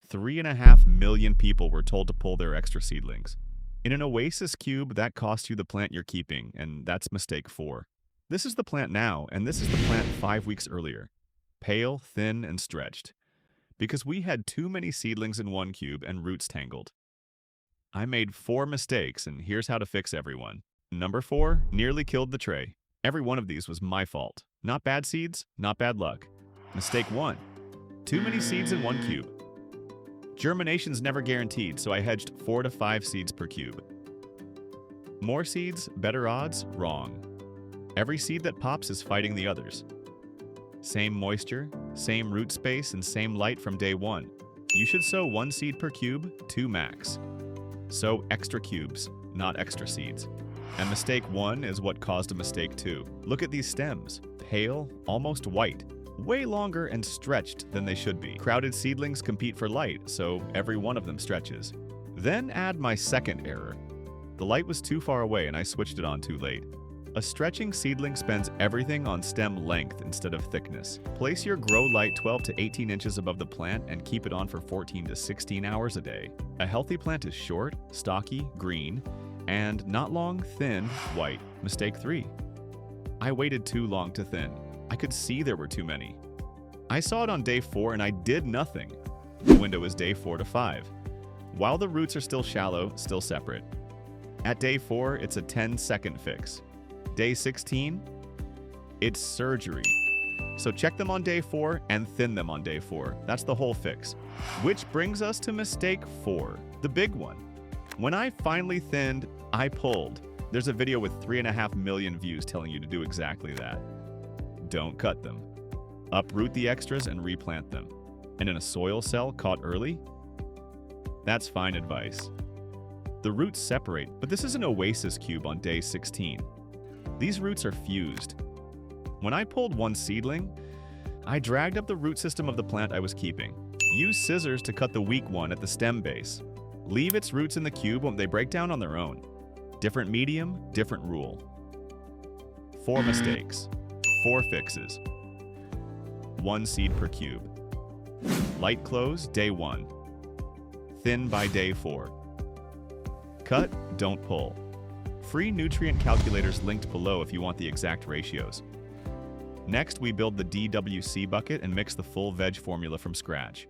3.5 million people were told to pull their extra seedlings. In an oasis cube, that costs you the plant you're keeping, and that's mistake 4. This is the plant now, and this is the plant 5 weeks earlier. Pale, thin, and stretched. Because we had too many seedlings in one cube and roots tangled. I made 4 mistakes, and here's how to fix everyone. Number 4, nearly killed the tray. Every one of these was my fault. Not bad seeds, not bad luck. Mistake 1, too many seeds in one cube. Germination's never guaranteed, so I hedged 4 to 5 seeds per cube. More seeds, better odds, wrong. Every seed that pops is fighting the others. Same moisture, same root space, and same light from day 1. You should sow 1 seed per cube, 2 max. Sow extra cubes, not extra seeds. And mistake 1 is what caused a mistake 2. Look at these stems, pale, almost white. Way longer and stretched than they should be. Crowded seedlings compete for light, so every one of them stretches. Then add my second error. The light was too far away and I switched it on too late. A stretching seedling spends everything on stem length instead of thickness. Place your grow light 12 to 18 inches above the plant and keep it on for 14 to 16 hours a day. A healthy plant is short, stocky, green, and not long, thin, white. Mistake 3. I waited too long to thin. I could see there were too many. I saw it on day 4 and I did nothing. The window is day 4 to 5. While the roots are still shallow, still separate. At day 4, it's a 10-second fix. Day 16, it's surgery. So check them on day 4 and thin them on day 4. That's the whole fix. Which brings us to mistake 4, the big one. When I finally thinned, I pulled. There's a video with 3.5 million views telling you to do exactly that. Don't cut them. Uproot the extras and replant them. And in a soil cell caught early? That's fine advice. The roots separate, but this is an oasis cube on day 16. These roots are fused. When I pulled 1 seedling, I dragged up the root system of the plant I was keeping. Use scissors to cut the weak one at the stem base. Leave its roots in the cube when they break down on their own. Different medium, different rule. 4 mistakes. 4 fixes. 1 seed per cube. Light close, day 1. Thin by day 4. Cut, don't pull. Free nutrient calculators linked below if you want the exact ratios. Next, we build the DWC bucket and mix the full veg formula from scratch.